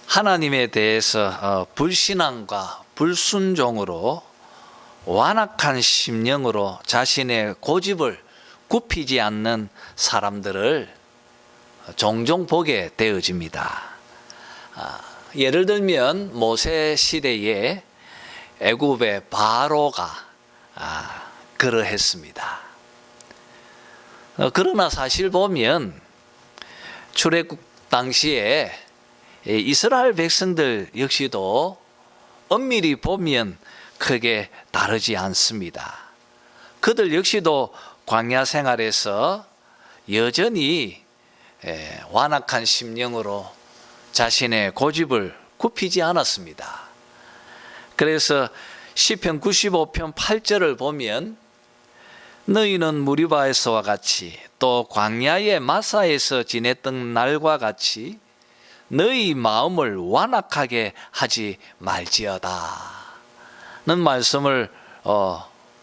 하나님에 대해서 불신앙과 불순종으로 완악한 심령으로 자신의 고집을 굽히지 않는 사람들을 종종 보게 되어집니다. 예를 들면 모세 시대에 애굽의 바로가 그러했습니다. 그러나 사실 보면 출애굽 당시에 이스라엘 백성들 역시도 엄밀히 보면 크게 다르지 않습니다. 그들 역시도 광야 생활에서 여전히 완악한 심령으로 자신의 고집을 굽히지 않았습니다. 그래서 시편 95편 8절을 보면 너희는 무리바에서와 같이 또 광야의 마사에서 지냈던 날과 같이 너희 마음을 완악하게 하지 말지어다 는 말씀을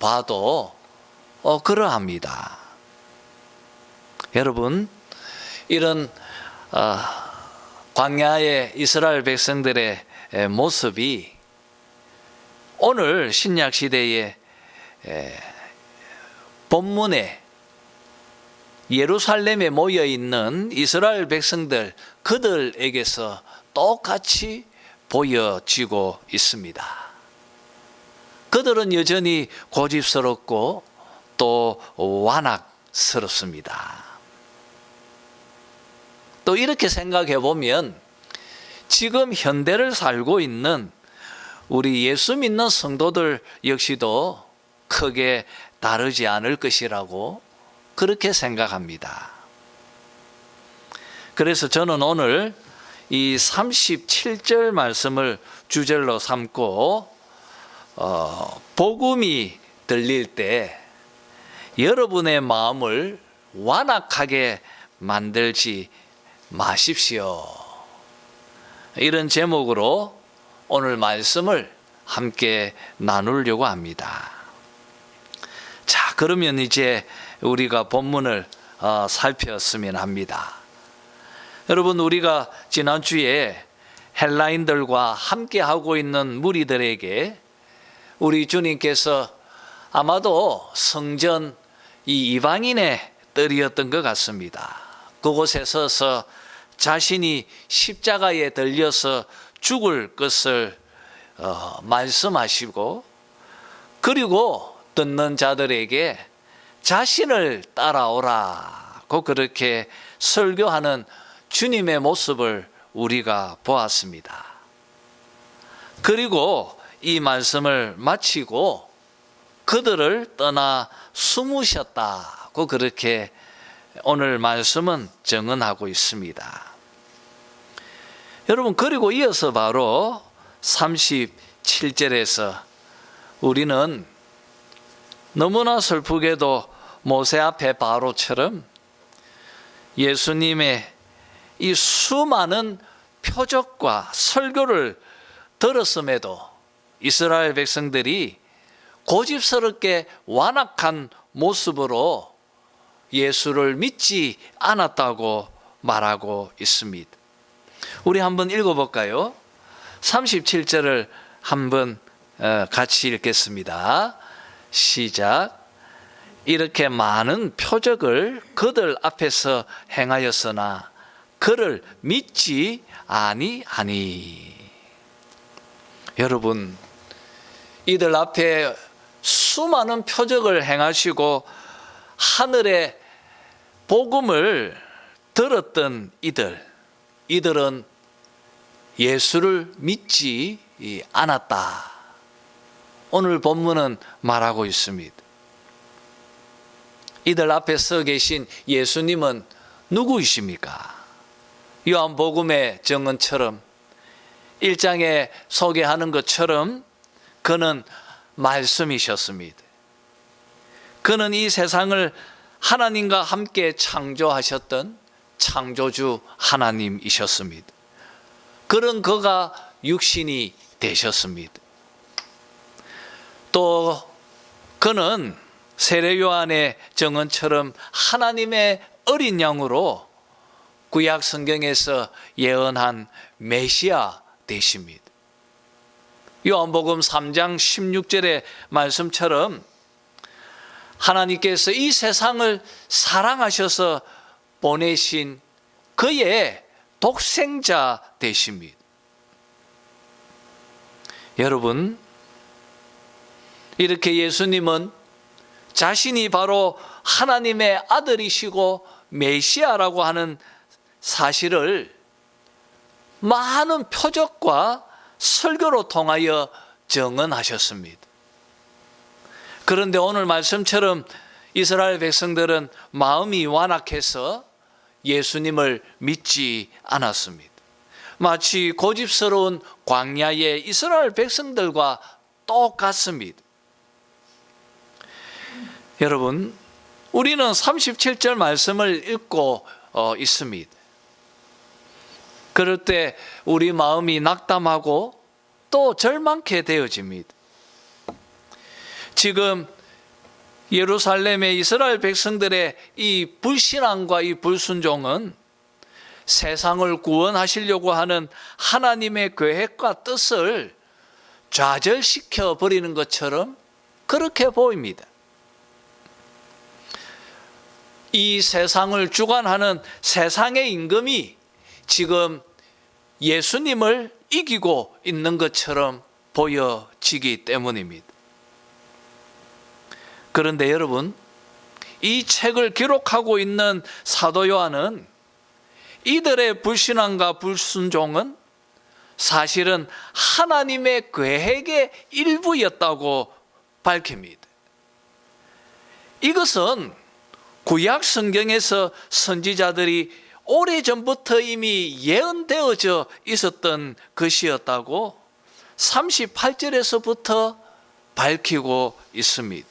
봐도 그러합니다. 여러분, 이런 광야의 이스라엘 백성들의 모습이 오늘 신약 시대의 본문에 예루살렘에 모여 있는 이스라엘 백성들 그들에게서 똑같이 보여지고 있습니다. 그들은 여전히 고집스럽고 또 완악스럽습니다. 또 이렇게 생각해 보면 지금 현대를 살고 있는 우리 예수 믿는 성도들 역시도 크게 다르지 않을 것이라고 그렇게 생각합니다. 그래서 저는 오늘 이 37절 말씀을 주제로 삼고 복음이 들릴 때 여러분의 마음을 완악하게 만들지 마십시오. 이런 제목으로 오늘 말씀을 함께 나누려고 합니다. 자, 그러면 이제 우리가 본문을 살폈으면 합니다. 여러분, 우리가 지난주에 헬라인들과 함께 하고 있는 무리들에게 우리 주님께서 아마도 성전 이 이방인의 뜰이었던 것 같습니다. 그곳에 서서 자신이 십자가에 들려서 죽을 것을 말씀하시고, 그리고 듣는 자들에게 자신을 따라오라고 그렇게 설교하는 주님의 모습을 우리가 보았습니다. 그리고 이 말씀을 마치고 그들을 떠나 숨으셨다고 그렇게 오늘 말씀은 증언하고 있습니다. 여러분, 그리고 이어서 바로 37절에서 우리는 너무나 슬프게도 모세 앞에 바로처럼 예수님의 이 수많은 표적과 설교를 들었음에도 이스라엘 백성들이 고집스럽게 완악한 모습으로 예수를 믿지 않았다고 말하고 있습니다. 우리 한번 읽어볼까요? 37절을 한번 같이 읽겠습니다. 시작. 이렇게 많은 표적을 그들 앞에서 행하였으나 그를 믿지 아니하니. 여러분, 이들 앞에 수많은 표적을 행하시고 하늘의 복음을 들었던 이들은 예수를 믿지 않았다. 오늘 본문은 말하고 있습니다. 이들 앞에 서 계신 예수님은 누구이십니까? 요한복음의 증언처럼 1장에 소개하는 것처럼 그는 말씀이셨습니다. 그는 이 세상을 하나님과 함께 창조하셨던 창조주 하나님이셨습니다. 그런 그가 육신이 되셨습니다. 또 그는 세례요한의 증언처럼 하나님의 어린 양으로 구약 성경에서 예언한 메시아 되십니다. 요한복음 3장 16절의 말씀처럼 하나님께서 이 세상을 사랑하셔서 보내신 그의 독생자 되십니다. 여러분, 이렇게 예수님은 자신이 바로 하나님의 아들이시고 메시아라고 하는 사실을 많은 표적과 설교로 통하여 증언하셨습니다. 그런데 오늘 말씀처럼 이스라엘 백성들은 마음이 완악해서 예수님을 믿지 않았습니다. 마치 고집스러운 광야의 이스라엘 백성들과 똑같습니다. 여러분, 우리는 37절 말씀을 읽고 있습니다. 그럴 때 우리 마음이 낙담하고 또 절망케 되어집니다. 지금 예루살렘의 이스라엘 백성들의 이 불신앙과 이 불순종은 세상을 구원하시려고 하는 하나님의 계획과 뜻을 좌절시켜 버리는 것처럼 그렇게 보입니다. 이 세상을 주관하는 세상의 임금이 지금 예수님을 이기고 있는 것처럼 보여지기 때문입니다. 그런데 여러분, 이 책을 기록하고 있는 사도 요한은 이들의 불신앙과 불순종은 사실은 하나님의 계획의 일부였다고 밝힙니다. 이것은 구약 성경에서 선지자들이 오래전부터 이미 예언되어져 있었던 것이었다고 38절에서부터 밝히고 있습니다.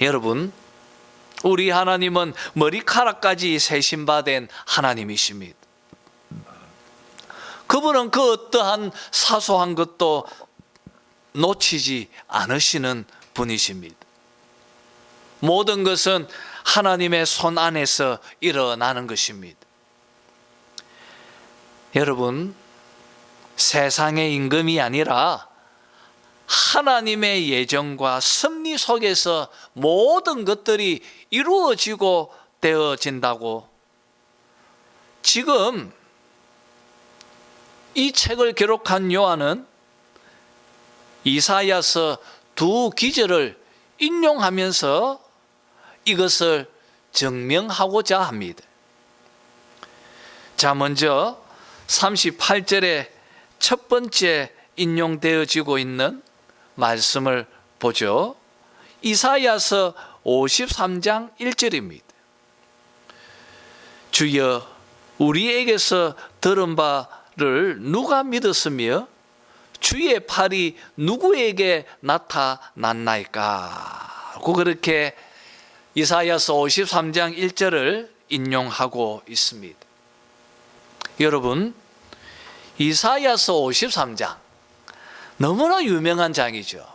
여러분, 우리 하나님은 머리카락까지 세심받은 하나님이십니다. 그분은 그 어떠한 사소한 것도 놓치지 않으시는 분이십니다. 모든 것은 하나님의 손 안에서 일어나는 것입니다. 여러분, 세상의 임금이 아니라 하나님의 예정과 섭리 속에서 모든 것들이 이루어지고 되어진다고 지금 이 책을 기록한 요한은 이사야서 두 기절을 인용하면서 이것을 증명하고자 합니다. 자, 먼저 38절에 첫 번째 인용되어지고 있는 말씀을 보죠. 이사야서 53장 1절입니다. 주여, 우리에게서 들은 바를 누가 믿었으며 주의 팔이 누구에게 나타났나이까? 그렇게 이사야서 53장 1절을 인용하고 있습니다. 여러분, 이사야서 53장 너무나 유명한 장이죠.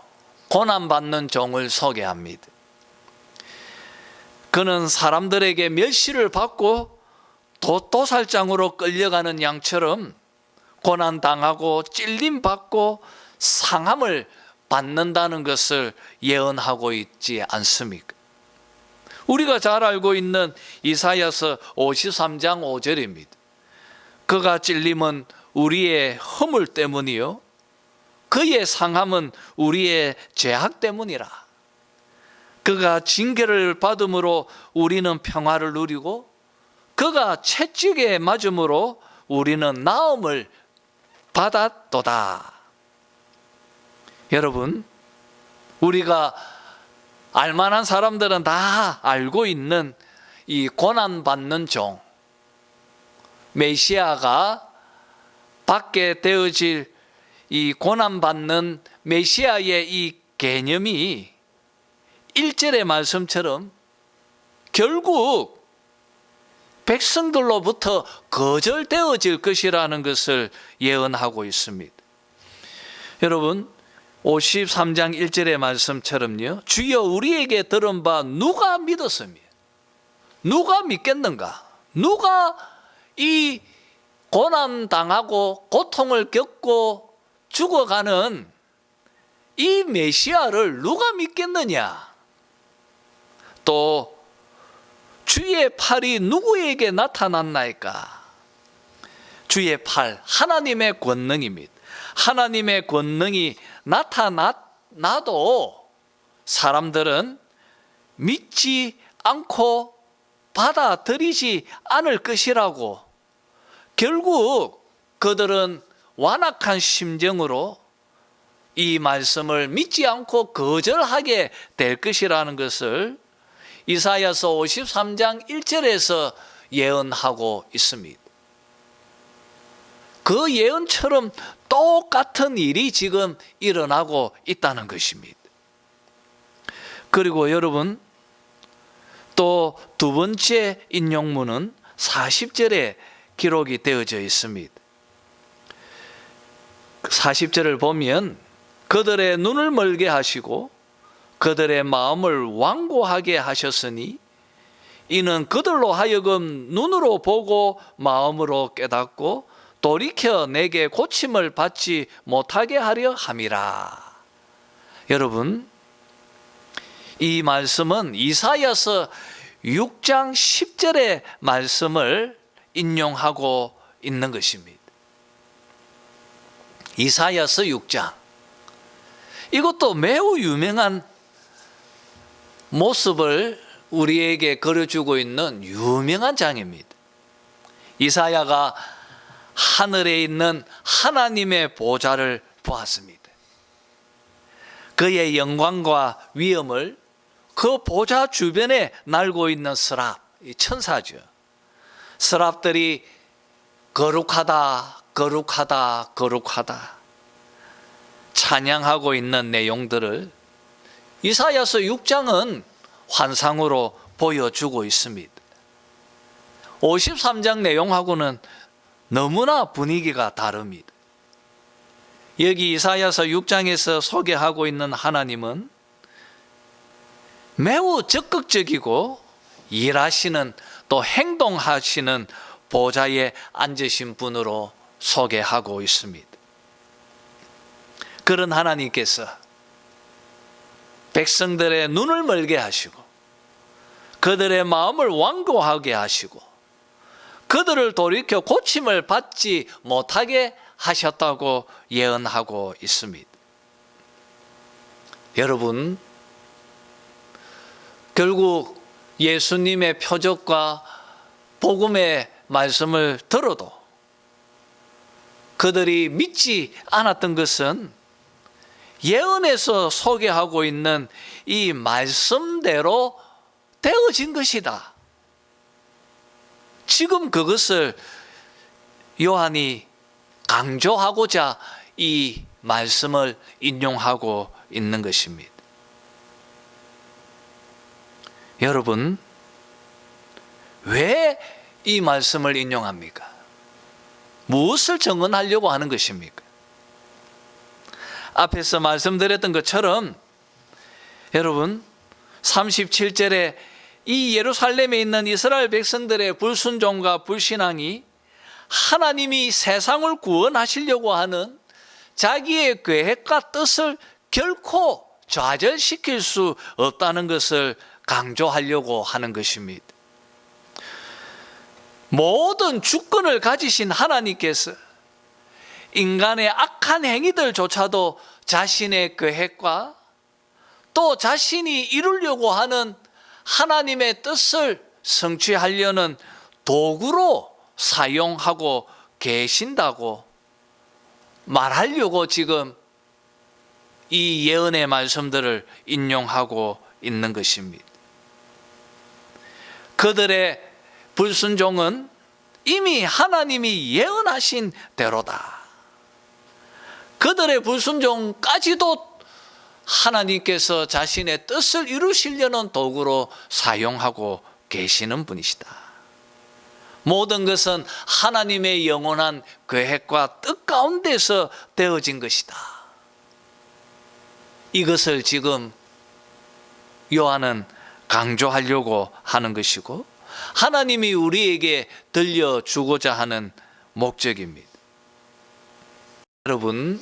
고난받는 종을 소개합니다. 그는 사람들에게 멸시를 받고 도살장으로 끌려가는 양처럼 고난당하고 찔림받고 상함을 받는다는 것을 예언하고 있지 않습니까? 우리가 잘 알고 있는 이사야서 53장 5절입니다. 그가 찔림은 우리의 허물 때문이요 그의 상함은 우리의 죄악 때문이라. 그가 징계를 받음으로 우리는 평화를 누리고 그가 채찍에 맞음으로 우리는 나음을 받았도다. 여러분, 우리가 알만한 사람들은 다 알고 있는 이 고난받는 종 메시아가 받게 되어질 이 고난받는 메시아의 이 개념이 1절의 말씀처럼 결국 백성들로부터 거절되어질 것이라는 것을 예언하고 있습니다. 여러분, 53장 1절의 말씀처럼요, 주여 우리에게 들은 바 누가 믿었으며 누가 믿겠는가? 누가 이 고난당하고 고통을 겪고 죽어가는 이 메시아를 누가 믿겠느냐? 또 주의 팔이 누구에게 나타났나이까? 주의 팔, 하나님의 권능입니다. 하나님의 권능이 나타나도 사람들은 믿지 않고 받아들이지 않을 것이라고, 결국 그들은 완악한 심정으로 이 말씀을 믿지 않고 거절하게 될 것이라는 것을 이사야서 53장 1절에서 예언하고 있습니다. 그 예언처럼 똑같은 일이 지금 일어나고 있다는 것입니다. 그리고 여러분, 또 두 번째 인용문은 40절에 기록이 되어져 있습니다. 40절을 보면 그들의 눈을 멀게 하시고 그들의 마음을 완고하게 하셨으니 이는 그들로 하여금 눈으로 보고 마음으로 깨닫고 돌이켜 내게 고침을 받지 못하게 하려 함이라. 여러분, 이 말씀은 이사야서 6장 10절의 말씀을 인용하고 있는 것입니다. 이사야서 6장, 이것도 매우 유명한 모습을 우리에게 그려주고 있는 유명한 장입니다. 이사야가 하늘에 있는 하나님의 보좌를 보았습니다. 그의 영광과 위엄을, 그 보좌 주변에 날고 있는 스랍, 천사죠. 스랍들이 거룩하다, 거룩하다, 거룩하다 찬양하고 있는 내용들을 이사야서 6장은 환상으로 보여주고 있습니다. 53장 내용하고는 너무나 분위기가 다릅니다. 여기 이사야서 6장에서 소개하고 있는 하나님은 매우 적극적이고 일하시는, 또 행동하시는 보좌에 앉으신 분으로 소개하고 있습니다. 그런 하나님께서 백성들의 눈을 멀게 하시고 그들의 마음을 완고하게 하시고 그들을 돌이켜 고침을 받지 못하게 하셨다고 예언하고 있습니다. 여러분, 결국 예수님의 표적과 복음의 말씀을 들어도 그들이 믿지 않았던 것은 예언에서 소개하고 있는 이 말씀대로 되어진 것이다. 지금 그것을 요한이 강조하고자 이 말씀을 인용하고 있는 것입니다. 여러분, 왜 이 말씀을 인용합니까? 무엇을 증언하려고 하는 것입니까? 앞에서 말씀드렸던 것처럼 여러분, 37절에 이 예루살렘에 있는 이스라엘 백성들의 불순종과 불신앙이 하나님이 세상을 구원하시려고 하는 자기의 계획과 뜻을 결코 좌절시킬 수 없다는 것을 강조하려고 하는 것입니다. 모든 주권을 가지신 하나님께서 인간의 악한 행위들조차도 자신의 계획과 또 자신이 이루려고 하는 하나님의 뜻을 성취하려는 도구로 사용하고 계신다고 말하려고 지금 이 예언의 말씀들을 인용하고 있는 것입니다. 그들의 불순종은 이미 하나님이 예언하신 대로다. 그들의 불순종까지도 하나님께서 자신의 뜻을 이루시려는 도구로 사용하고 계시는 분이시다. 모든 것은 하나님의 영원한 계획과 뜻 가운데서 되어진 것이다. 이것을 지금 요한은 강조하려고 하는 것이고, 하나님이 우리에게 들려주고자 하는 목적입니다. 여러분,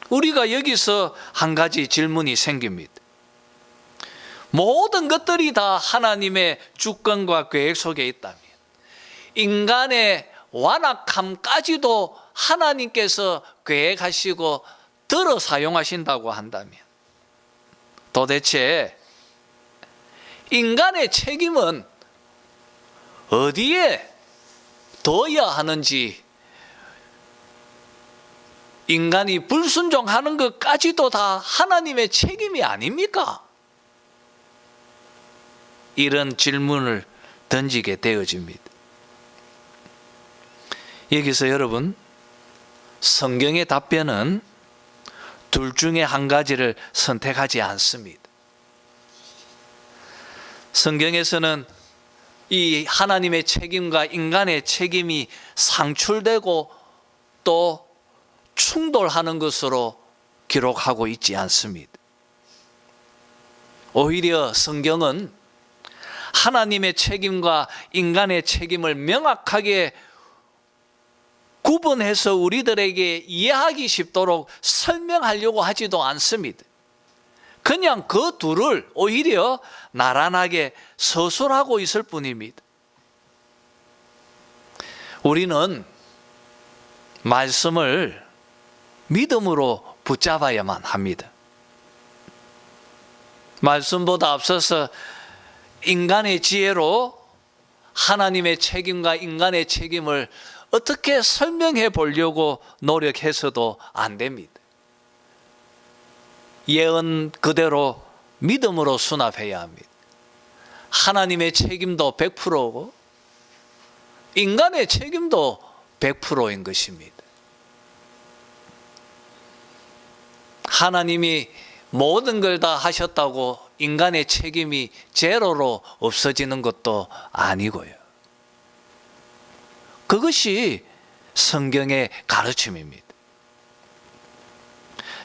우리가 여기서 한 가지 질문이 생깁니다. 모든 것들이 다 하나님의 주권과 계획 속에 있다면, 인간의 완악함까지도 하나님께서 계획하시고 들어 사용하신다고 한다면, 도대체 인간의 책임은 어디에 둬야 하는지, 인간이 불순종하는 것까지도 다 하나님의 책임이 아닙니까? 이런 질문을 던지게 되어집니다. 여기서 여러분, 성경의 답변은 둘 중에 한 가지를 선택하지 않습니다. 성경에서는 이 하나님의 책임과 인간의 책임이 상출되고 또 충돌하는 것으로 기록하고 있지 않습니다. 오히려 성경은 하나님의 책임과 인간의 책임을 명확하게 구분해서 우리들에게 이해하기 쉽도록 설명하려고 하지도 않습니다. 그냥 그 둘을 오히려 나란하게 서술하고 있을 뿐입니다. 우리는 말씀을 믿음으로 붙잡아야만 합니다. 말씀보다 앞서서 인간의 지혜로 하나님의 책임과 인간의 책임을 어떻게 설명해 보려고 노력해서도 안 됩니다. 예언 그대로 믿음으로 수납해야 합니다. 하나님의 책임도 100%고 인간의 책임도 100%인 것입니다. 하나님이 모든 걸 다 하셨다고 인간의 책임이 제로로 없어지는 것도 아니고요. 그것이 성경의 가르침입니다.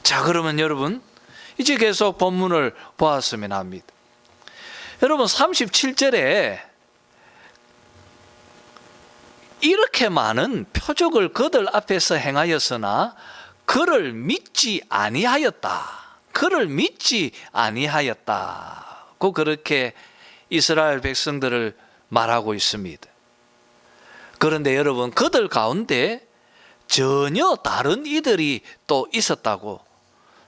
자, 그러면 여러분, 이제 계속 본문을 보았으면 합니다. 여러분, 37절에 이렇게 많은 표적을 그들 앞에서 행하였으나 그를 믿지 아니하였다. 그를 믿지 아니하였다고 그렇게 이스라엘 백성들을 말하고 있습니다. 그런데 여러분, 그들 가운데 전혀 다른 이들이 또 있었다고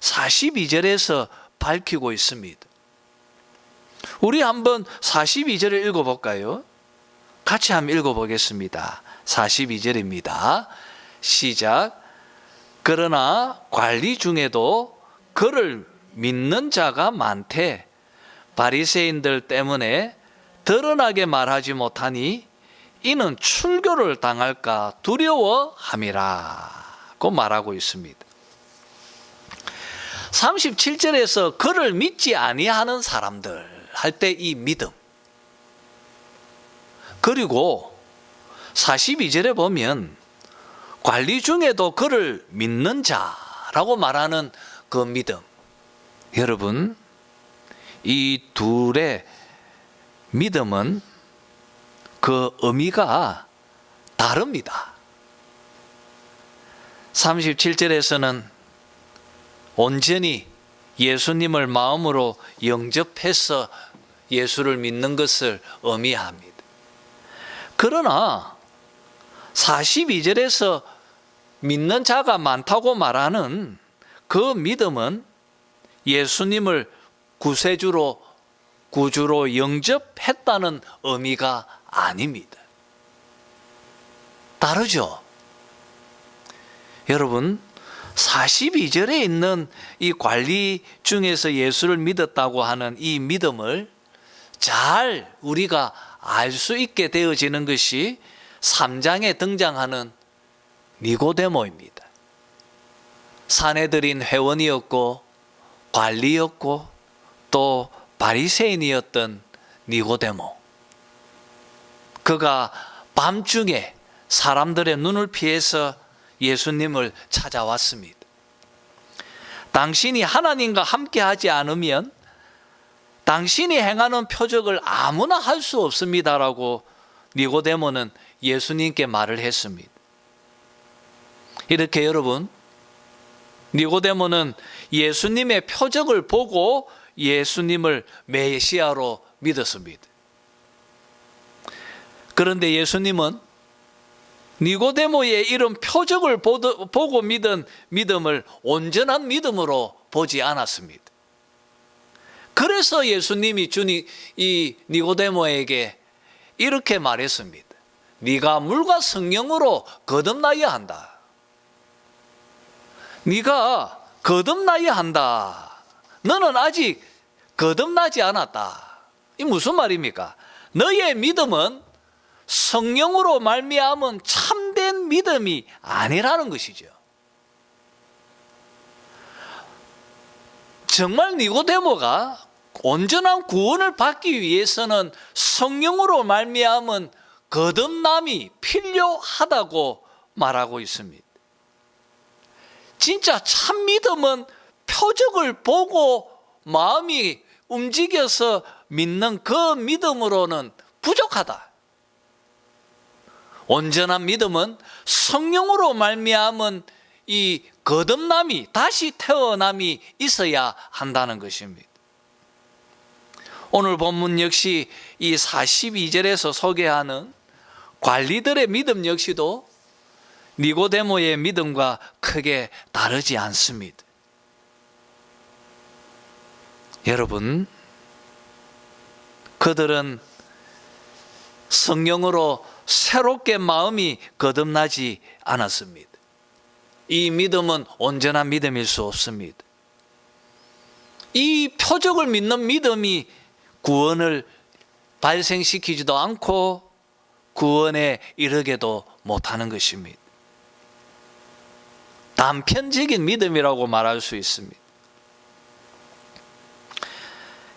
42절에서 밝히고 있습니다. 우리 한번 42절을 읽어볼까요? 같이 한번 읽어보겠습니다. 42절입니다. 시작. 그러나 관리 중에도 그를 믿는 자가 많되 바리새인들 때문에 드러나게 말하지 못하니 이는 출교를 당할까 두려워함이라고 말하고 있습니다. 37절에서 그를 믿지 아니하는 사람들 할 때 이 믿음, 그리고 42절에 보면 관리 중에도 그를 믿는 자라고 말하는 그 믿음, 여러분, 이 둘의 믿음은 그 의미가 다릅니다. 37절에서는 온전히 예수님을 마음으로 영접해서 예수를 믿는 것을 의미합니다. 그러나 42절에서 믿는 자가 많다고 말하는 그 믿음은 예수님을 구세주로, 구주로 영접했다는 의미가 아닙니다. 다르죠? 여러분, 42절에 있는 이 관리 중에서 예수를 믿었다고 하는 이 믿음을 잘 우리가 알 수 있게 되어지는 것이 3장에 등장하는 니고데모입니다. 사내들인 회원이었고 관리였고 또 바리새인이었던 니고데모. 그가 밤중에 사람들의 눈을 피해서 예수님을 찾아왔습니다. 당신이 하나님과 함께하지 않으면 당신이 행하는 표적을 아무나 할 수 없습니다라고 니고데모는 예수님께 말을 했습니다. 이렇게 여러분, 니고데모는 예수님의 표적을 보고 예수님을 메시아로 믿었습니다. 그런데 예수님은 니고데모의 이런 표적을 보고 믿은 믿음을 온전한 믿음으로 보지 않았습니다. 그래서 예수님이 이 니고데모에게 이렇게 말했습니다. 네가 물과 성령으로 거듭나야 한다. 네가 거듭나야 한다. 너는 아직 거듭나지 않았다. 이 무슨 말입니까? 너의 믿음은 성령으로 말미암은 참된 믿음이 아니라는 것이죠. 정말 니고데모가 온전한 구원을 받기 위해서는 성령으로 말미암은 거듭남이 필요하다고 말하고 있습니다. 진짜 참 믿음은 표적을 보고 마음이 움직여서 믿는 그 믿음으로는 부족하다. 온전한 믿음은 성령으로 말미암은 이 거듭남이, 다시 태어남이 있어야 한다는 것입니다. 오늘 본문 역시 이 42절에서 소개하는 관리들의 믿음 역시도 니고데모의 믿음과 크게 다르지 않습니다. 여러분, 그들은 성령으로 새롭게 마음이 거듭나지 않았습니다. 이 믿음은 온전한 믿음일 수 없습니다. 이 표적을 믿는 믿음이 구원을 발생시키지도 않고 구원에 이르게도 못하는 것입니다. 단편적인 믿음이라고 말할 수 있습니다.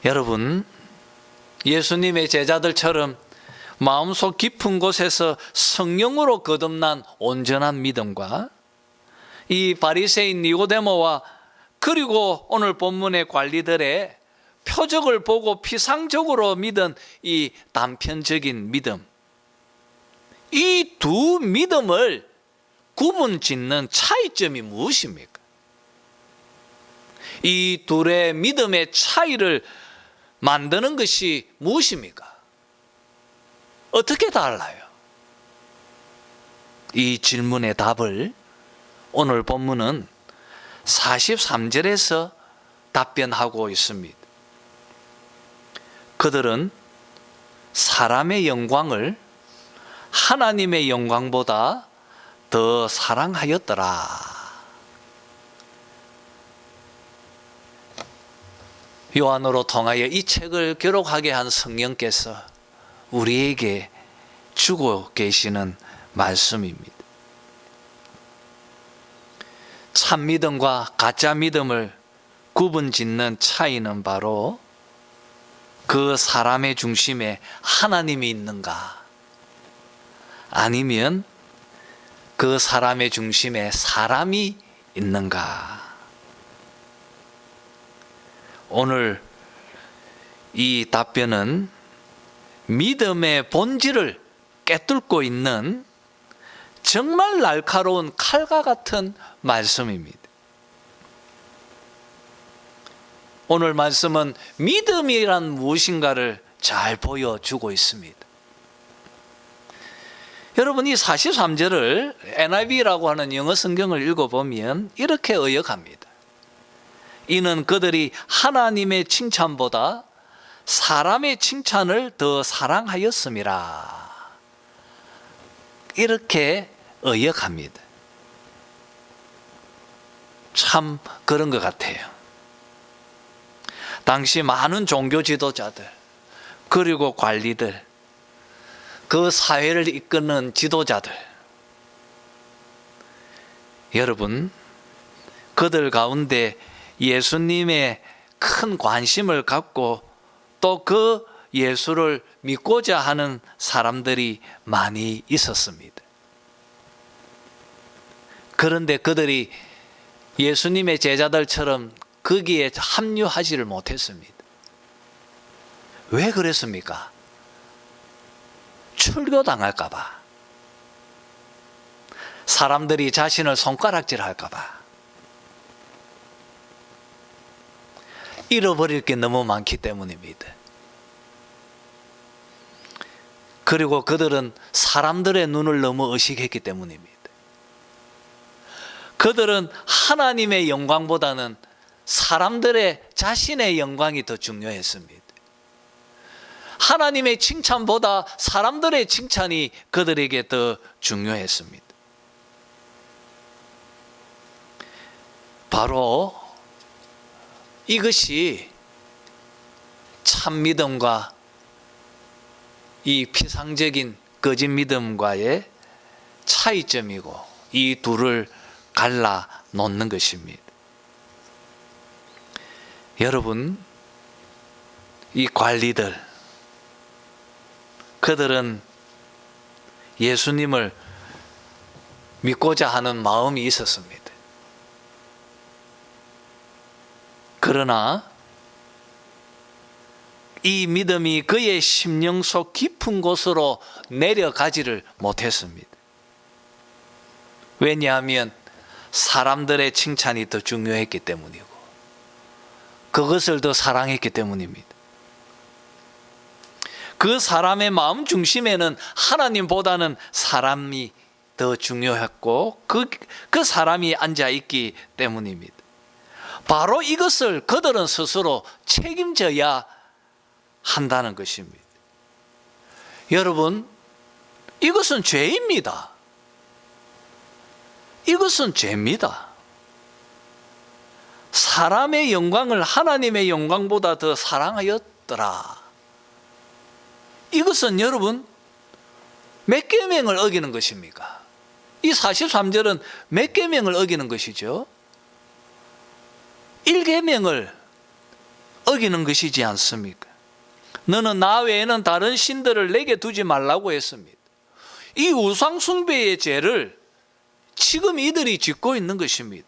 여러분, 예수님의 제자들처럼 마음속 깊은 곳에서 성령으로 거듭난 온전한 믿음과 이 바리새인 니고데모와 그리고 오늘 본문의 관리들의 표적을 보고 피상적으로 믿은 이 단편적인 믿음, 이 두 믿음을 구분짓는 차이점이 무엇입니까? 이 둘의 믿음의 차이를 만드는 것이 무엇입니까? 어떻게 달라요? 이 질문의 답을 오늘 본문은 43절에서 답변하고 있습니다. 그들은 사람의 영광을 하나님의 영광보다 더 사랑하였더라. 요한으로 통하여 이 책을 기록하게 한 성령께서 우리에게 주고 계시는 말씀입니다. 참 믿음과 가짜 믿음을 구분짓는 차이는 바로 그 사람의 중심에 하나님이 있는가, 아니면 그 사람의 중심에 사람이 있는가. 오늘 이 답변은 믿음의 본질을 꿰뚫고 있는 정말 날카로운 칼과 같은 말씀입니다. 오늘 말씀은 믿음이란 무엇인가를 잘 보여주고 있습니다. 여러분, 이 43절을 NIV라고 하는 영어 성경을 읽어보면 이렇게 의역합니다. 이는 그들이 하나님의 칭찬보다 사람의 칭찬을 더 사랑하였음이라. 이렇게 의역합니다. 참 그런 것 같아요. 당시 많은 종교 지도자들, 그리고 관리들, 그 사회를 이끄는 지도자들, 여러분, 그들 가운데 예수님의 큰 관심을 갖고 또 그 예수를 믿고자 하는 사람들이 많이 있었습니다. 그런데 그들이 예수님의 제자들처럼 거기에 합류하지를 못했습니다. 왜 그랬습니까? 출교당할까 봐. 사람들이 자신을 손가락질 할까 봐. 잃어버릴 게 너무 많기 때문입니다. 그리고 그들은 사람들의 눈을 너무 의식했기 때문입니다. 그들은 하나님의 영광보다는 사람들의 자신의 영광이 더 중요했습니다. 하나님의 칭찬보다 사람들의 칭찬이 그들에게 더 중요했습니다. 바로 이것이 참 믿음과 이 피상적인 거짓 믿음과의 차이점이고, 이 둘을 갈라 놓는 것입니다. 여러분, 이 관리들, 그들은 예수님을 믿고자 하는 마음이 있었습니다. 그러나 이 믿음이 그의 심령 속 깊은 곳으로 내려가지를 못했습니다. 왜냐하면 사람들의 칭찬이 더 중요했기 때문이고, 그것을 더 사랑했기 때문입니다. 그 사람의 마음 중심에는 하나님보다는 사람이 더 중요했고, 그 사람이 앉아있기 때문입니다. 바로 이것을 그들은 스스로 책임져야 한다는 것입니다. 여러분, 이것은 죄입니다. 이것은 죄입니다. 사람의 영광을 하나님의 영광보다 더 사랑하였더라. 이것은 여러분, 몇 계명을 어기는 것입니까? 이 43절은 몇 계명을 어기는 것이죠? 1계명을 어기는 것이지 않습니까? 너는 나 외에는 다른 신들을 내게 두지 말라고 했습니다. 이 우상 숭배의 죄를 지금 이들이 짓고 있는 것입니다.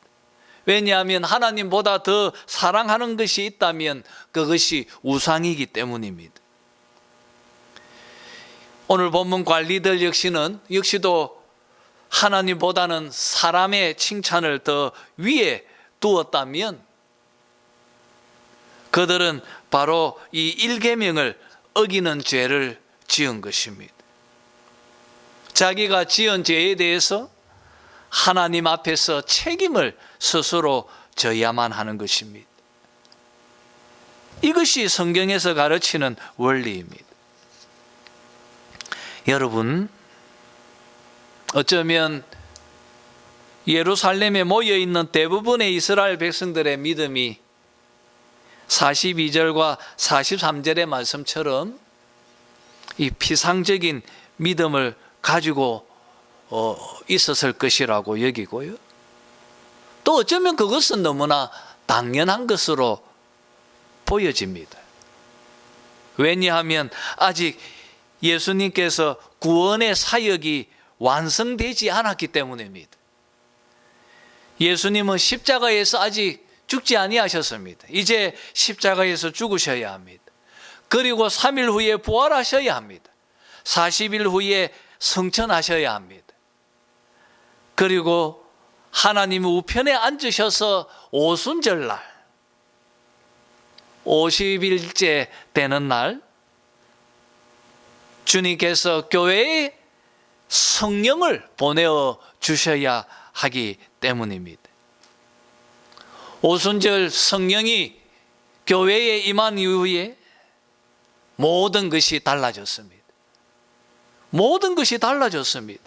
왜냐하면 하나님보다 더 사랑하는 것이 있다면 그것이 우상이기 때문입니다. 오늘 본문 관리들 역시도 하나님보다는 사람의 칭찬을 더 위에 두었다면 그들은 바로 이 1계명을 어기는 죄를 지은 것입니다. 자기가 지은 죄에 대해서 하나님 앞에서 책임을 스스로 져야만 하는 것입니다. 이것이 성경에서 가르치는 원리입니다. 여러분, 어쩌면 예루살렘에 모여있는 대부분의 이스라엘 백성들의 믿음이 42절과 43절의 말씀처럼 이 피상적인 믿음을 가지고 있었을 것이라고 여기고요. 또 어쩌면 그것은 너무나 당연한 것으로 보여집니다. 왜냐하면 아직 예수님께서 구원의 사역이 완성되지 않았기 때문입니다. 예수님은 십자가에서 아직 죽지 아니하셨습니다. 이제 십자가에서 죽으셔야 합니다. 그리고 3일 후에 부활하셔야 합니다. 40일 후에 성천하셔야 합니다. 그리고 하나님 우편에 앉으셔서 오순절날 50일째 되는 날 주님께서 교회에 성령을 보내어 주셔야 하기 때문입니다. 오순절 성령이 교회에 임한 이후에 모든 것이 달라졌습니다. 모든 것이 달라졌습니다.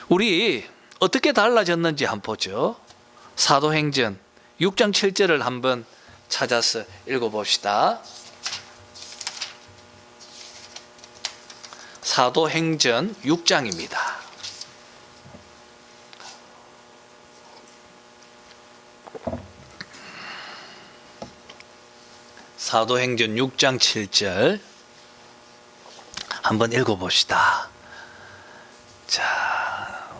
우리 어떻게 달라졌는지 한번 보죠. 사도행전 6장 7절을 한번 찾아서 읽어봅시다. 사도행전 6장입니다. 사도행전 6장 7절 한번 읽어봅시다. 자,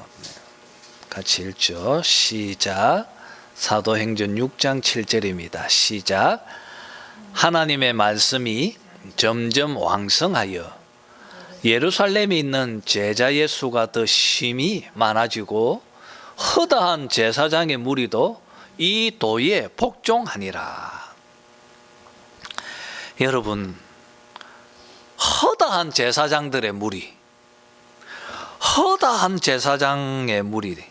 같이 읽죠. 시작. 사도행전 6장 7절입니다. 시작. 하나님의 말씀이 점점 왕성하여 예루살렘에 있는 제자의 수가 더 심히 많아지고 허다한 제사장의 무리도 이 도에 복종하니라. 여러분, 허다한 제사장들의 무리, 허다한 제사장의 무리,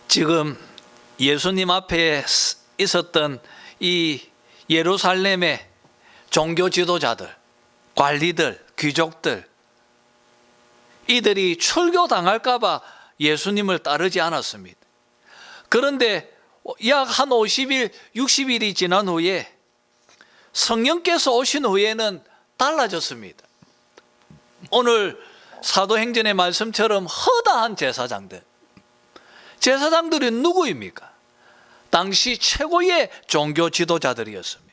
지금 예수님 앞에 있었던 이 예루살렘의 종교 지도자들, 관리들, 귀족들, 이들이 출교당할까 봐 예수님을 따르지 않았습니다. 그런데 약 한 50일, 60일이 지난 후에 성령께서 오신 후에는 달라졌습니다. 오늘 사도행전의 말씀처럼 허다한 제사장들이 누구입니까? 당시 최고의 종교 지도자들이었습니다.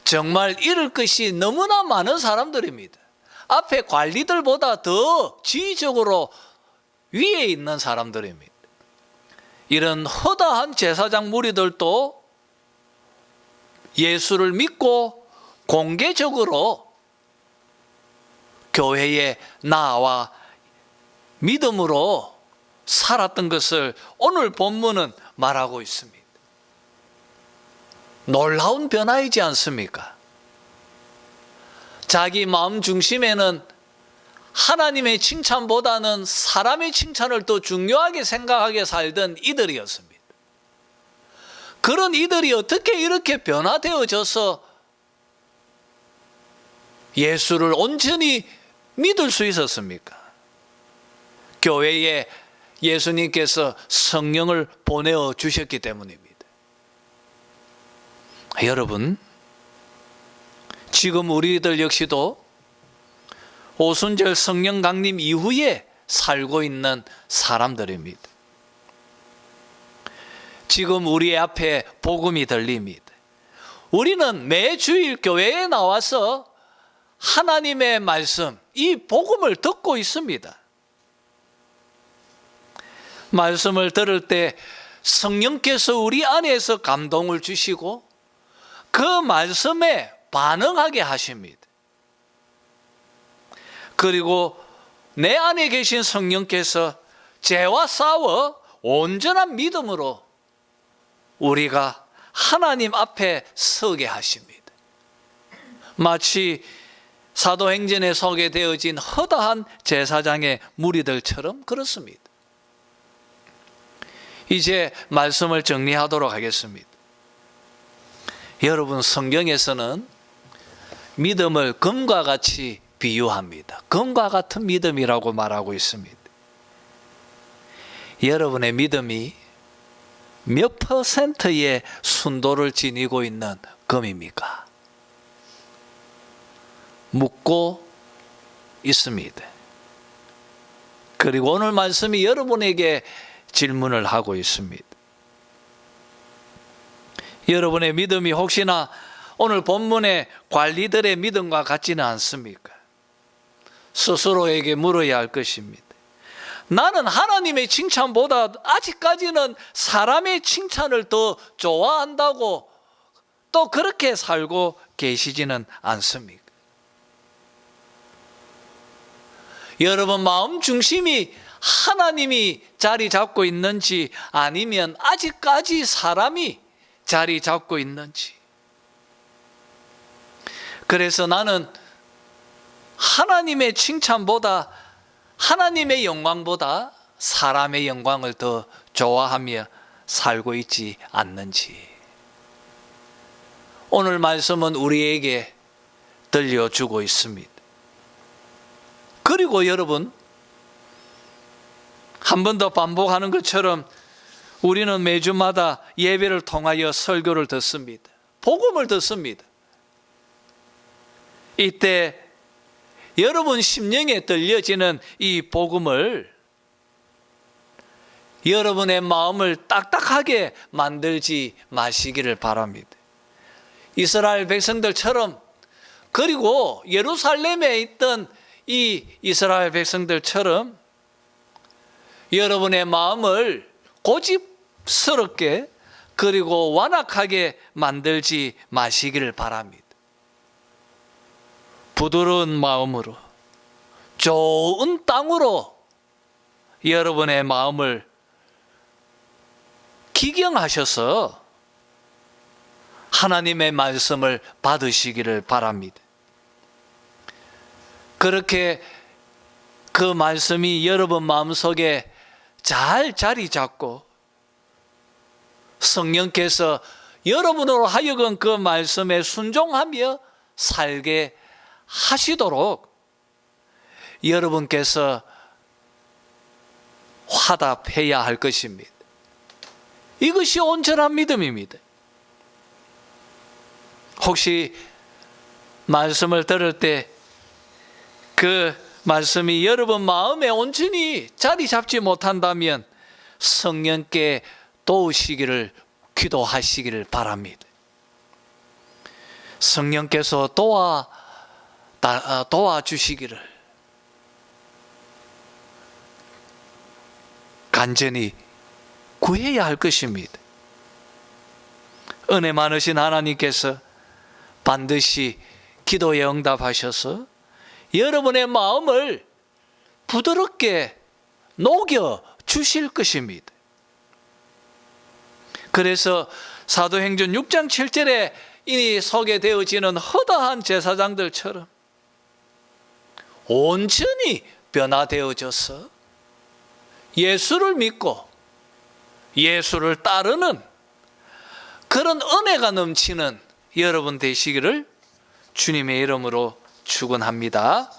정말 잃을 것이 너무나 많은 사람들입니다. 앞에 관리들보다 더 지위적으로 위에 있는 사람들입니다. 이런 허다한 제사장 무리들도 예수를 믿고 공개적으로 교회에 나와 믿음으로 살았던 것을 오늘 본문은 말하고 있습니다. 놀라운 변화이지 않습니까? 자기 마음 중심에는 하나님의 칭찬보다는 사람의 칭찬을 더 중요하게 생각하게 살던 이들이었습니다. 그런 이들이 어떻게 이렇게 변화되어져서 예수를 온전히 믿을 수 있었습니까? 교회에 예수님께서 성령을 보내어 주셨기 때문입니다. 여러분, 지금 우리들 역시도 오순절 성령 강림 이후에 살고 있는 사람들입니다. 지금 우리 앞에 복음이 들립니다. 우리는 매주일 교회에 나와서 하나님의 말씀, 이 복음을 듣고 있습니다. 말씀을 들을 때 성령께서 우리 안에서 감동을 주시고 그 말씀에 반응하게 하십니다. 그리고 내 안에 계신 성령께서 죄와 싸워 온전한 믿음으로 우리가 하나님 앞에 서게 하십니다. 마치 사도행전에 소개되어진 허다한 제사장의 무리들처럼 그렇습니다. 이제 말씀을 정리하도록 하겠습니다. 여러분, 성경에서는 믿음을 금과 같이 비유합니다. 금과 같은 믿음이라고 말하고 있습니다. 여러분의 믿음이 몇 퍼센트의 순도를 지니고 있는 금입니까? 묻고 있습니다. 그리고 오늘 말씀이 여러분에게 질문을 하고 있습니다. 여러분의 믿음이 혹시나 오늘 본문의 관리들의 믿음과 같지는 않습니까? 스스로에게 물어야 할 것입니다. 나는 하나님의 칭찬보다 아직까지는 사람의 칭찬을 더 좋아한다고 또 그렇게 살고 계시지는 않습니까? 여러분 마음 중심이 하나님이 자리 잡고 있는지 아니면 아직까지 사람이 자리 잡고 있는지. 그래서 나는 하나님의 칭찬보다 하나님의 영광보다 사람의 영광을 더 좋아하며 살고 있지 않는지. 오늘 말씀은 우리에게 들려주고 있습니다. 그리고 여러분, 한 번 더 반복하는 것처럼 우리는 매주마다 예배를 통하여 설교를 듣습니다. 복음을 듣습니다. 이때 여러분 심령에 들려지는 이 복음을 여러분의 마음을 딱딱하게 만들지 마시기를 바랍니다. 이스라엘 백성들처럼, 그리고 예루살렘에 있던 이 이스라엘 백성들처럼 여러분의 마음을 고집스럽게 그리고 완악하게 만들지 마시기를 바랍니다. 부드러운 마음으로 좋은 땅으로 여러분의 마음을 기경하셔서 하나님의 말씀을 받으시기를 바랍니다. 그렇게 그 말씀이 여러분 마음속에 잘 자리 잡고 성령께서 여러분으로 하여금 그 말씀에 순종하며 살게 하시도록 여러분께서 화답해야 할 것입니다. 이것이 온전한 믿음입니다. 혹시 말씀을 들을 때 그 말씀이 여러분 마음에 온전히 자리 잡지 못한다면 성령께 도우시기를 기도하시기를 바랍니다. 성령께서 도와주시기를 간절히 구해야 할 것입니다. 은혜 많으신 하나님께서 반드시 기도에 응답하셔서 여러분의 마음을 부드럽게 녹여 주실 것입니다. 그래서 사도행전 6장 7절에 이미 소개되어지는 허다한 제사장들처럼 온전히 변화되어져서 예수를 믿고 예수를 따르는 그런 은혜가 넘치는 여러분 되시기를 주님의 이름으로 축원합니다.